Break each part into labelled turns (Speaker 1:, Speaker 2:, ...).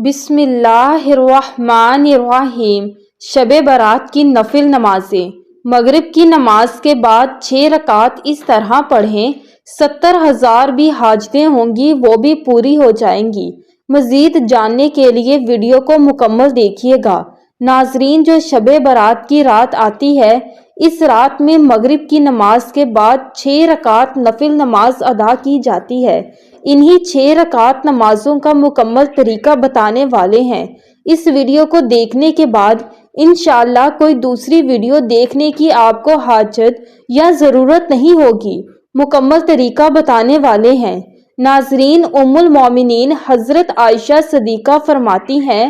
Speaker 1: بسم اللہ الرحمن الرحیم۔ شب برات کی نفل نمازیں۔ مغرب کی نماز کے بعد 6 رکعت اس طرح پڑھیں، 70,000 بھی حاجتیں ہوں گی وہ بھی پوری ہو جائیں گی۔ مزید جاننے کے لیے ویڈیو کو مکمل دیکھیے گا۔ ناظرین، جو شب برات کی رات آتی ہے، اس رات میں مغرب کی نماز کے بعد 6 رکعت نفل نماز ادا کی جاتی ہے۔ انہی 6 رکعت نمازوں کا مکمل طریقہ بتانے والے ہیں۔ اس ویڈیو کو دیکھنے کے بعد انشاءاللہ کوئی دوسری ویڈیو دیکھنے کی آپ کو حاجت یا ضرورت نہیں ہوگی۔ مکمل طریقہ بتانے والے ہیں۔ ناظرین، ام المومنین حضرت عائشہ صدیقہ فرماتی ہیں،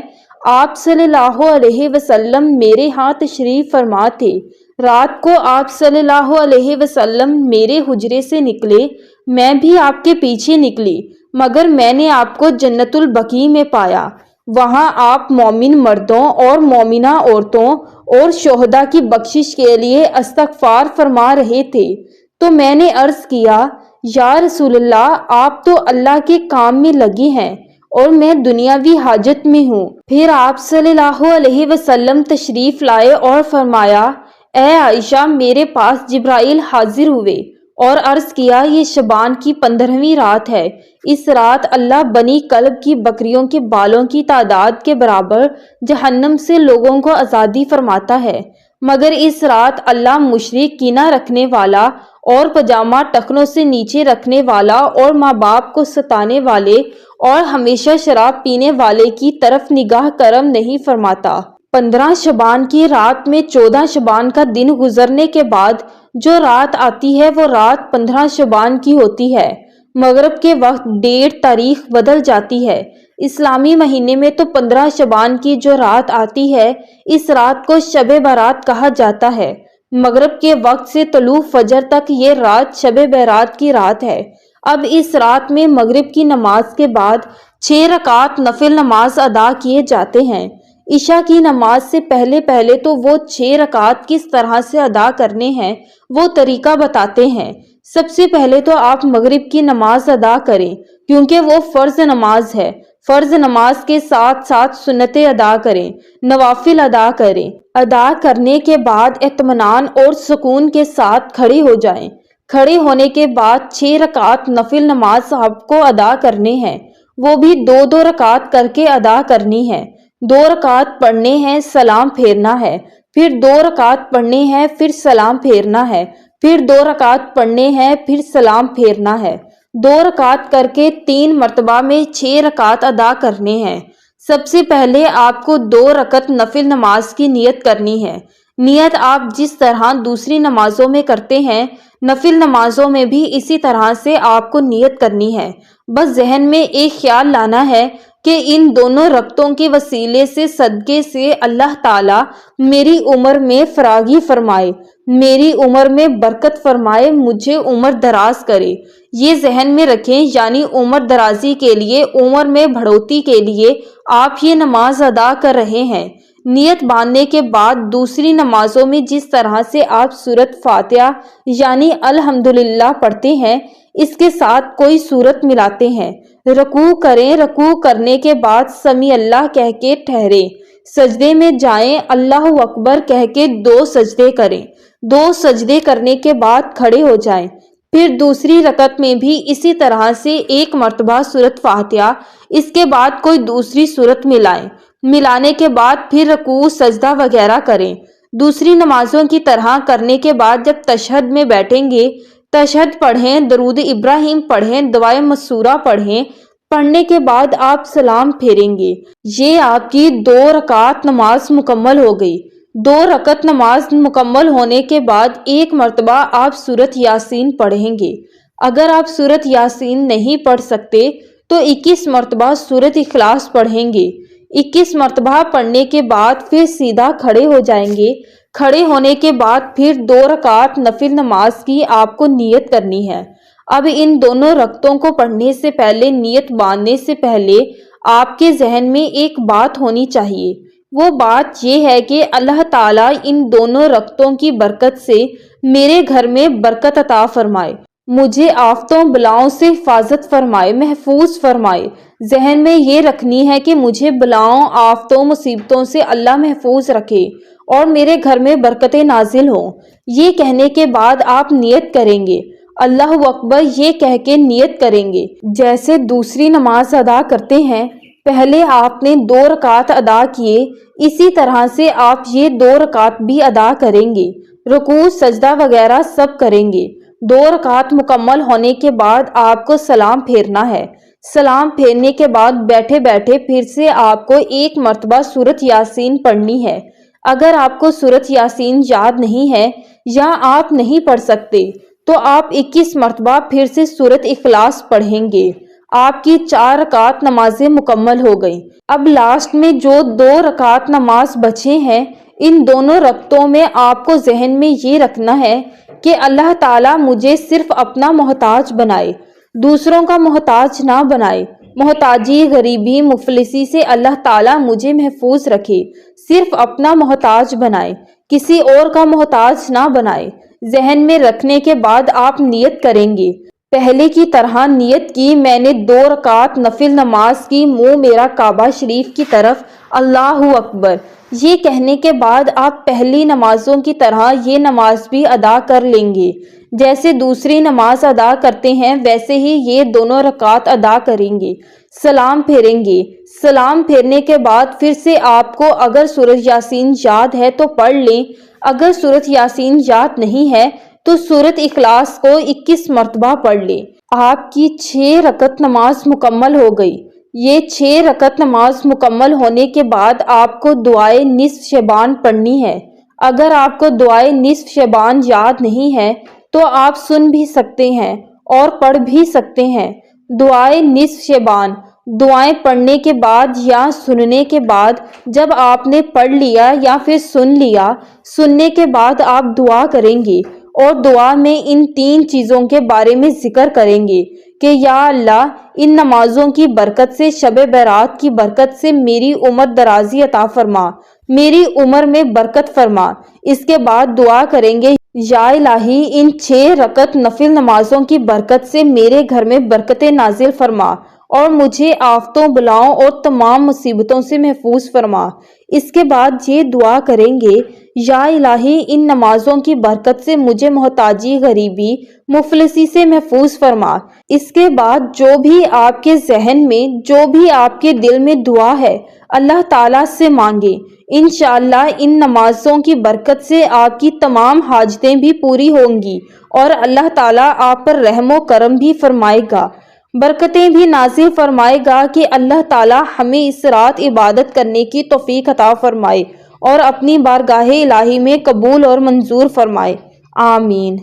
Speaker 1: آپ صلی اللہ علیہ وسلم میرے ہاں تشریف فرما تھے۔ رات کو آپ صلی اللہ علیہ وسلم میرے حجرے سے نکلے، میں بھی آپ کے پیچھے نکلی، مگر میں نے آپ کو جنت البقیع میں پایا۔ وہاں آپ مومن مردوں اور مومنہ عورتوں اور شہداء کی بخشش کے لیے استغفار فرما رہے تھے، تو میں نے عرض کیا، یا رسول اللہ، آپ تو اللہ کے کام میں لگے ہیں اور میں دنیاوی حاجت میں ہوں۔ پھر آپ صلی اللہ علیہ وسلم تشریف لائے اور فرمایا، اے عائشہ، میرے پاس جبرائیل حاضر ہوئے اور عرض کیا، یہ شعبان کی 15ویں رات ہے۔ اس رات اللہ بنی کلب کی بکریوں کے بالوں کی تعداد کے برابر جہنم سے لوگوں کو آزادی فرماتا ہے، مگر اس رات اللہ مشرک، کینہ رکھنے والا اور پاجامہ ٹخنوں سے نیچے رکھنے والا اور ماں باپ کو ستانے والے اور ہمیشہ شراب پینے والے کی طرف نگاہ کرم نہیں فرماتا۔ 15 شعبان کی رات میں 14 شعبان کا دن گزرنے کے بعد جو رات آتی ہے وہ رات 15 شعبان کی ہوتی ہے۔ مغرب کے وقت ڈیٹ تاریخ بدل جاتی ہے۔ اسلامی مہینے میں تو 15 شعبان کی جو رات آتی ہے، اس رات کو شب برات کہا جاتا ہے۔ مغرب کے وقت سے طلوع فجر تک یہ رات شب برات کی رات ہے۔ اب اس رات میں مغرب کی نماز کے بعد 6 رکعت نفل نماز ادا کیے جاتے ہیں۔ عشاء کی نماز سے پہلے تو وہ 6 رکعت کس طرح سے ادا کرنے ہیں وہ طریقہ بتاتے ہیں۔ سب سے پہلے تو آپ مغرب کی نماز ادا کریں، کیونکہ وہ فرض نماز ہے۔ فرض نماز کے ساتھ ساتھ سنتیں ادا کریں، نوافل ادا کریں۔ ادا کرنے کے بعد اطمینان اور سکون کے ساتھ کھڑے ہو جائیں۔ کھڑے ہونے کے بعد 6 رکعت نفل نماز آپ کو ادا کرنے ہیں، وہ بھی 2 رکعت کر کے ادا کرنی ہے۔ 2 رکعت پڑھنے ہیں، سلام پھیرنا ہے، پھر 2 رکعت پڑھنے ہیں، پھر سلام پھیرنا ہے، پھر 2 رکعت پڑھنے ہیں، پھر سلام پھیرنا ہے۔ 2 رکعت کر کے 3 مرتبہ میں 6 رکعت ادا کرنے ہیں۔ سب سے پہلے آپ کو 2 رکعت نفل نماز کی نیت کرنی ہے۔ نیت آپ جس طرح دوسری نمازوں میں کرتے ہیں، نفل نمازوں میں بھی اسی طرح سے آپ کو نیت کرنی ہے۔ بس ذہن میں ایک خیال لانا ہے کہ ان دونوں رکعتوں کے وسیلے سے صدقے سے اللہ تعالیٰ میری عمر میں فراغی فرمائے، میری عمر میں برکت فرمائے، مجھے عمر دراز کرے۔ یہ ذہن میں رکھیں، یعنی عمر درازی کے لیے، عمر میں بڑھوتی کے لیے آپ یہ نماز ادا کر رہے ہیں۔ نیت باندھنے کے بعد دوسری نمازوں میں جس طرح سے آپ سورۃ فاتحہ یعنی الحمدللہ پڑھتے ہیں، اس کے ساتھ کوئی سورت ملاتے ہیں۔ رکوع کریں، رکوع کرنے کے بعد سمیع اللہ کہہ کے ٹھہریں، سجدے میں جائیں، اللہ اکبر کہہ کے 2 سجدے کریں۔ 2 سجدے کرنے کے بعد کھڑے ہو جائیں۔ پھر دوسری رکعت میں بھی اسی طرح سے 1 مرتبہ سورۃ فاتحہ، اس کے بعد کوئی دوسری سورت ملائیں۔ ملانے کے بعد پھر رکوع، سجدہ وغیرہ کریں۔ دوسری نمازوں کی طرح کرنے کے بعد جب تشہد میں بیٹھیں گے، تشہد پڑھیں، درود ابراہیم پڑھیں، دعائے مسورہ پڑھیں۔ پڑھنے کے بعد آپ سلام پھیریں گے۔ یہ آپ کی 2 رکعت نماز مکمل ہو گئی۔ 2 رکعت نماز مکمل ہونے کے بعد 1 مرتبہ آپ سورۃ یاسین پڑھیں گے۔ اگر آپ سورۃ یاسین نہیں پڑھ سکتے تو 21 مرتبہ سورۃ اخلاص پڑھیں گے۔ 21 مرتبہ پڑھنے کے بعد پھر سیدھا کھڑے ہو جائیں گے۔ کھڑے ہونے کے بعد پھر 2 رکعت نفل نماز کی آپ کو نیت کرنی ہے۔ اب ان دونوں رکعتوں کو پڑھنے سے پہلے، نیت باندھنے سے پہلے آپ کے ذہن میں ایک بات ہونی چاہیے۔ وہ بات یہ ہے کہ اللہ تعالیٰ ان دونوں رکعتوں کی برکت سے میرے گھر میں برکت عطا فرمائے، مجھے آفتوں بلاؤں سے حفاظت فرمائے، محفوظ فرمائے۔ ذہن میں یہ رکھنی ہے کہ مجھے بلاؤں، آفتوں، مصیبتوں سے اللہ محفوظ رکھے اور میرے گھر میں برکتیں نازل ہوں۔ یہ کہنے کے بعد آپ نیت کریں گے، اللہ اکبر یہ کہہ کے نیت کریں گے۔ جیسے دوسری نماز ادا کرتے ہیں، پہلے آپ نے 2 رکعت ادا کیے، اسی طرح سے آپ یہ 2 رکعت بھی ادا کریں گے، رکوع سجدہ وغیرہ سب کریں گے۔ 2 رکعت مکمل ہونے کے بعد آپ کو سلام پھیرنا ہے۔ سلام پھیرنے کے بعد بیٹھے بیٹھے پھر سے آپ کو 1 مرتبہ سورۃ یاسین پڑھنی ہے۔ اگر آپ کو سورۃ یاسین یاد نہیں ہے یا آپ نہیں پڑھ سکتے تو آپ 21 مرتبہ پھر سے سورۃ اخلاص پڑھیں گے۔ آپ کی 4 رکعت نمازیں مکمل ہو گئیں۔ اب لاسٹ میں جو 2 رکعت نماز بچے ہیں، ان دونوں رکعتوں میں آپ کو ذہن میں یہ رکھنا ہے کہ اللہ تعالیٰ مجھے صرف اپنا محتاج بنائے، دوسروں کا محتاج نہ بنائے۔ محتاجی، غریبی، مفلسی سے اللہ تعالیٰ مجھے محفوظ رکھے، صرف اپنا محتاج بنائے، کسی اور کا محتاج نہ بنائے۔ ذہن میں رکھنے کے بعد آپ نیت کریں گے، پہلے کی طرح نیت کی میں نے 2 رکعت نفل نماز کی، منہ میرا کعبہ شریف کی طرف، اللہ اکبر یہ کہنے کے بعد آپ پہلی نمازوں کی طرح یہ نماز بھی ادا کر لیں گے۔ جیسے دوسری نماز ادا کرتے ہیں ویسے ہی یہ دونوں رکعت ادا کریں گے، سلام پھیریں گے۔ سلام پھیرنے کے بعد پھر سے آپ کو اگر سورۃ یاسین یاد ہے تو پڑھ لیں، اگر سورۃ یاسین یاد نہیں ہے تو سورۃ اخلاص کو 21 مرتبہ پڑھ لیں۔ آپ کی 6 رکعت نماز مکمل ہو گئی۔ یہ 6 رکعت نماز مکمل ہونے کے بعد آپ کو دعائے نصف شعبان پڑھنی ہے۔ اگر آپ کو دعائے نصف شعبان یاد نہیں ہے تو آپ سن بھی سکتے ہیں اور پڑھ بھی سکتے ہیں۔ دعائے نصف شعبان، دعائیں پڑھنے کے بعد یا سننے کے بعد، جب آپ نے پڑھ لیا یا پھر سن لیا، سننے کے بعد آپ دعا کریں گے اور دعا میں ان 3 چیزوں کے بارے میں ذکر کریں گے کہ یا اللہ ان نمازوں کی برکت سے، شب برات کی برکت سے میری عمر درازی عطا فرما، میری عمر میں برکت فرما۔ اس کے بعد دعا کریں گے یا الہی ان 6 رکعت نفل نمازوں کی برکت سے میرے گھر میں برکتیں نازل فرما اور مجھے آفتوں، بلاؤں اور تمام مصیبتوں سے محفوظ فرما۔ اس کے بعد یہ دعا کریں گے یا الہی ان نمازوں کی برکت سے مجھے محتاجی، غریبی، مفلسی سے محفوظ فرما۔ اس کے بعد جو بھی آپ کے ذہن میں، جو بھی آپ کے دل میں دعا ہے اللہ تعالیٰ سے مانگیں۔ انشاءاللہ ان نمازوں کی برکت سے آپ کی تمام حاجتیں بھی پوری ہوں گی اور اللہ تعالیٰ آپ پر رحم و کرم بھی فرمائے گا، برکتیں بھی نازل فرمائے گا کہ اللہ تعالیٰ ہمیں اس رات عبادت کرنے کی توفیق عطا فرمائے اور اپنی بارگاہ الہی میں قبول اور منظور فرمائے، آمین۔